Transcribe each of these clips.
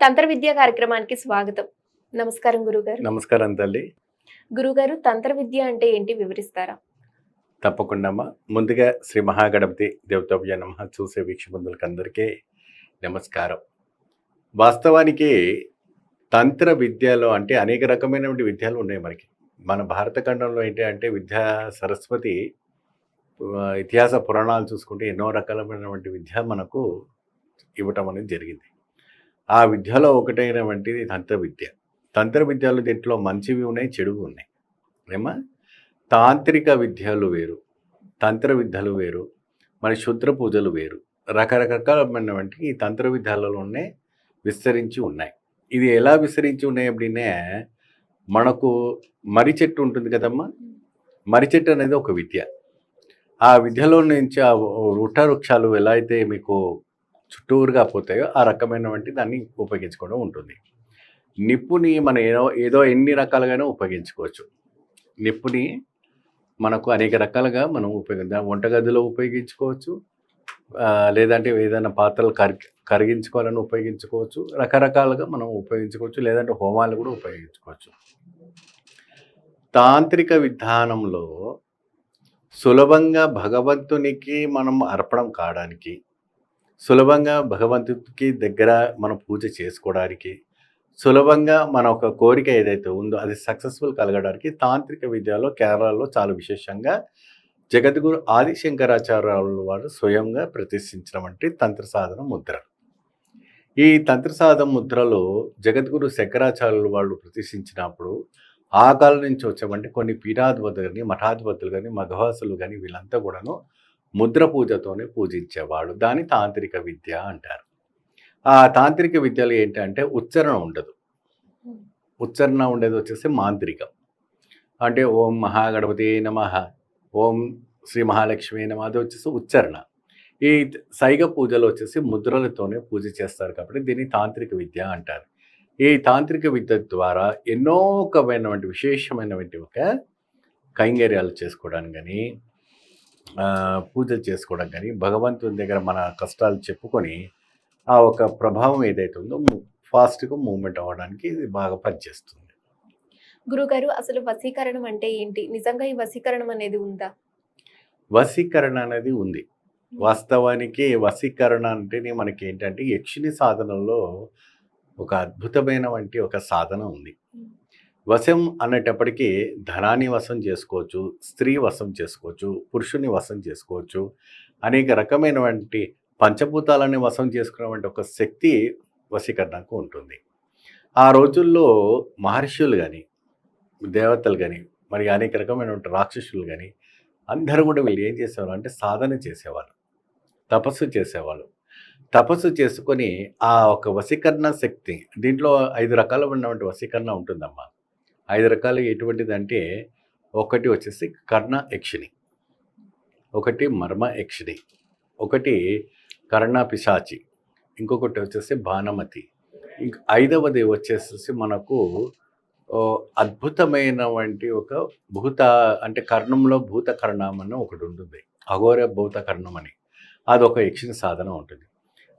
తంత్ర విద్య కార్యక్రమానికి స్వాగతం. నమస్కారం గురుగారు. నమస్కారం తల్లి. గురుగారు, తంత్ర విద్య అంటే ఏంటి వివరిస్తారా? తప్పకుండా అమ్మా. ముందుగా శ్రీ మహాగణపతి దేవతాభ్య నమః చూసే వీక్షబంధులకందరికీ నమస్కారం. వాస్తవానికి తంత్ర విద్యలో అంటే అనేక రకమైనటువంటి విద్యలు ఉన్నాయి మనకి. మన భారత ఖండంలో ఏంటి అంటే విద్యా సరస్వతి ఇతిహాస పురాణాలు చూసుకుంటే ఎన్నో రకాలమైనటువంటి విద్య మనకు ఇవ్వటం అనేది జరిగింది. ఆ విద్యలో ఒకటైనటువంటిది తంత్ర విద్య. తంత్ర విద్యలు దీంట్లో మంచివి ఉన్నాయి, చెడువి ఉన్నాయి. ఏమా తాంత్రిక విద్యలు వేరు, తంత్ర విద్యలు వేరు, మన క్షుద్ర పూజలు వేరు. రకరకాలమైనటువంటి ఈ తంత్ర విద్యలలోనే విస్తరించి ఉన్నాయి. ఇది ఎలా విస్తరించి ఉన్నాయి அப்படின்னா మనకు మర్రి చెట్టు ఉంటుంది కదమ్మా. మర్రి చెట్టు అనేది ఒక విద్య. ఆ విద్యలో నుంచి ఆ వృక్షాలు ఎలా అయితే మీకు చుట్టూరుగా పోతాయో ఆ రకమైనటువంటి దాన్ని ఉపయోగించుకోవడం ఉంటుంది. నిప్పుని మనం ఏదో ఎన్ని రకాలుగానే ఉపయోగించుకోవచ్చు. నిప్పుని మనకు అనేక రకాలుగా మనం వంటగదిలో ఉపయోగించుకోవచ్చు, లేదంటే ఏదైనా పాత్రలు కరిగించుకోవాలని ఉపయోగించుకోవచ్చు. రకరకాలుగా మనం ఉపయోగించుకోవచ్చు, లేదంటే హోమాలు కూడా ఉపయోగించుకోవచ్చు. తాంత్రిక విధానంలో సులభంగా భగవంతునికి మనం అర్పణం కావడానికి, సులభంగా భగవంతుడికి దగ్గర మనం పూజ చేసుకోవడానికి, సులభంగా మన ఒక కోరిక ఏదైతే ఉందో అది సక్సెస్ఫుల్ కలగడానికి తాంత్రిక విద్యలో కేరళలో చాలా విశేషంగా జగద్గురు ఆదిశంకరాచార్యుల వారు స్వయంగా ప్రతిష్ఠించినటువంటి తంత్ర సాధన ముద్ర. ఈ తంత్ర సాధన ముద్రలో జగద్గురు శంకరాచార్యుల వాళ్ళు ప్రతిష్ఠించినప్పుడు ఆ కాలం నుంచి వచ్చామంటే కొన్ని పీఠాధిపతులు కానీ, మఠాధిపతులు కానీ, మఘవాసులు కానీ వీళ్ళంతా కూడాను ముద్ర పూజతోనే పూజించేవాడు. దాన్ని తాంత్రిక విద్య అంటారు. ఆ తాంత్రిక విద్యలు ఏంటంటే ఉచ్చారణ ఉండదు. ఉచ్చారణ ఉండేది వచ్చేసి మాంత్రికం. అంటే ఓం మహాగణపతి నమః, ఓం శ్రీ మహాలక్ష్మి నమః, అది వచ్చేసి ఉచ్చారణ. ఈ సైగ పూజలు వచ్చేసి ముద్రలతోనే పూజ చేస్తారు కాబట్టి దీన్ని తాంత్రిక విద్య అంటారు. ఈ తాంత్రిక విద్య ద్వారా ఎన్నో రకమైనటువంటి విశేషమైనటువంటి ఒక కైంకర్యాలు చేసుకోవడానికి కానీ, పూజలు చేసుకోవడం కానీ, భగవంతుని దగ్గర మన కష్టాలు చెప్పుకొని ఆ ఒక ప్రభావం ఏదైతే ఉందో ఫాస్ట్గా మూవ్మెంట్ అవ్వడానికి ఇది బాగా పనిచేస్తుంది. గురుగారు, అసలు వశీకరణం అంటే ఏంటి? నిజంగా ఈ వశీకరణం అనేది ఉందా? వశీకరణ అనేది ఉంది. వాస్తవానికి వశీకరణ అంటేనే మనకి ఏంటంటే యక్షిణి సాధనలో ఒక అద్భుతమైన వంటి ఒక సాధన ఉంది. వశం అనేటప్పటికీ ధనాన్ని వశం చేసుకోవచ్చు, స్త్రీ వశం చేసుకోవచ్చు, పురుషుని వశం చేసుకోవచ్చు, అనేక రకమైనటువంటి పంచభూతాలని వశం చేసుకున్నటువంటి ఒక శక్తి వశీకరణకు ఉంటుంది. ఆ రోజుల్లో మహర్షులు కానీ, దేవతలు కానీ, మరి అనేక రకమైనటువంటి రాక్షసులు కానీ అందరూ కూడా వీళ్ళు ఏం చేసేవారు అంటే సాధన చేసేవాళ్ళు, తపస్సు చేసేవాళ్ళు. తపస్సు చేసుకొని ఆ ఒక వశీకరణ శక్తి, దీంట్లో 5 రకాలైనటువంటి వశీకరణ ఉంటుందమ్మా. 5 రకాలు ఎటువంటిదంటే, ఒకటి వచ్చేసి కర్ణ యక్షిణి, ఒకటి మర్మ యక్షిణి, ఒకటి కర్ణ పిశాచి, ఇంకొకటి వచ్చేసి భానుమతి, ఐదవది వచ్చేసి మనకు అద్భుతమైనటువంటి ఒక భూత అంటే కర్ణంలో భూత కర్ణం అని ఒకటి ఉంటుంది, అఘోర భూత కర్ణం అని, అదొక యక్షిణి సాధన ఉంటుంది.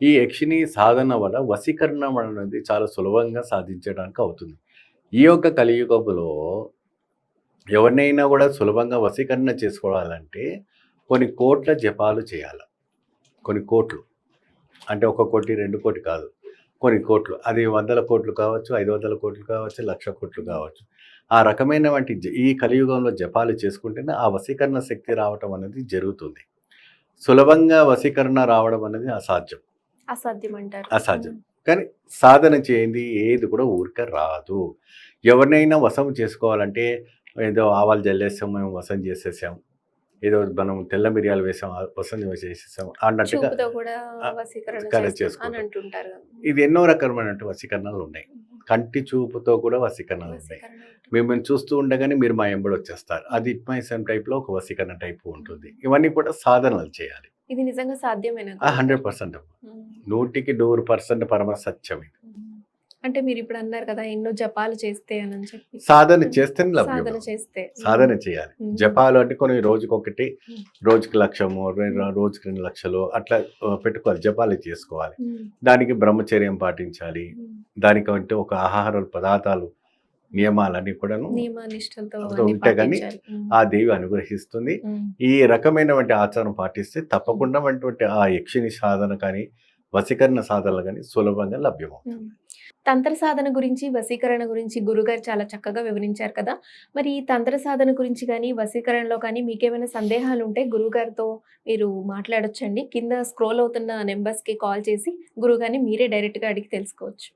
ఈ యక్షిణి సాధన వల్ల వశీకరణం అనేది చాలా సులభంగా సాధించడానికి అవుతుంది. ఈ యొక్క కలియుగంలో ఎవరినైనా కూడా సులభంగా వశీకరణ చేసుకోవాలంటే కొన్ని కోట్ల జపాలు చేయాలి. కొన్ని కోట్లు అంటే 1 కోటి 2 కోటి కాదు, కొన్ని కోట్లు. అది 100 కోట్లు కావచ్చు, 500 కోట్లు కావచ్చు, 1,00,000 కోట్లు కావచ్చు. ఆ రకమైనటువంటి ఈ కలియుగంలో జపాలు చేసుకుంటేనే ఆ వశీకరణ శక్తి రావటం అనేది జరుగుతుంది. సులభంగా వశీకరణ రావడం అనేది అసాధ్యం. అసాధ్యం అంటారు. అసాధ్యం. కానీ సాధన చేయండి ఏది కూడా ఊరికే రాదు. ఎవరినైనా వశం చేసుకోవాలంటే ఏదో ఆవాలు జల్లేసాం, మేము వశం చేసేసాం, ఏదో మనం తెల్ల మిరియాలు వేసాం వశం చేసేసాం అన్నట్టుగా అంటుంటారు. ఇది ఎన్నో రకమైనటువంటి వశీకరణలు ఉన్నాయి. కంటి చూపుతో కూడా వశీకరణలు ఉన్నాయి. మిమ్మల్ని చూస్తూ ఉండగానే మీరు మా ఎంబడి వచ్చేస్తారు, అది ఇట్మైసం టైప్లో ఒక వశీకరణ టైప్ ఉంటుంది. ఇవన్నీ కూడా సాధనలు చేయాలి. ఇది నిజంగా సాధ్యమేనా? 100%. 100% పరమ సత్యం ఇది. అంటే మీరు ఇప్పుడు అన్నారు కదా ఎన్నో జపాలు చేస్తే అని చెప్పి. సాధన ఉమ్, చేస్తేనే లభ్యం. సాధన చేస్తే. సాధన చేయాలి. ఉమ్, జపాలు అంటే కొన్ని రోజుకొకటి, ఉమ్, రోజుకి లక్షము, ఉమ్, రోజుకి 2 లక్షలు అట్లా పెట్టుకోవాలి. జపాలు చేసుకోవాలి. ఉమ్, దానికి బ్రహ్మచర్యం పాటించాలి. ఉమ్. దానికంటే ఒక ఆహార పదార్థాలు నియమాలన్నీ కూడాను నియమ నిష్టలతో అప్పుడు అన్ని ఉంటే కానీ పాటించాలి. ఆ దేవి అనుగ్రహిస్తుంది. ఉమ్, ఈ రకమైనటువంటి ఆచారం పాటిస్తే తప్పకుండా వంటి ఆ యక్షిని సాధన కానీ, వశీకరణ సాధనలు కానీ సులభంగా లభ్యమవుతాయి. ఉమ్. తంత్ర సాధన గురించి, వశీకరణ గురించి గురుగారు చాలా చక్కగా వివరించారు కదా! మరి ఈ తంత్ర సాధన గురించి గాని, వశీకరణలో కానీ మీకేమైనా సందేహాలుంటే గురువుగారితో మీరు మాట్లాడొచ్చండి. కింద స్క్రోల్ అవుతున్న నంబర్స్‌కి కాల్ చేసి గురువుగారిని మీరే డైరెక్ట్‌గా అడిగి తెలుసుకోవచ్చు.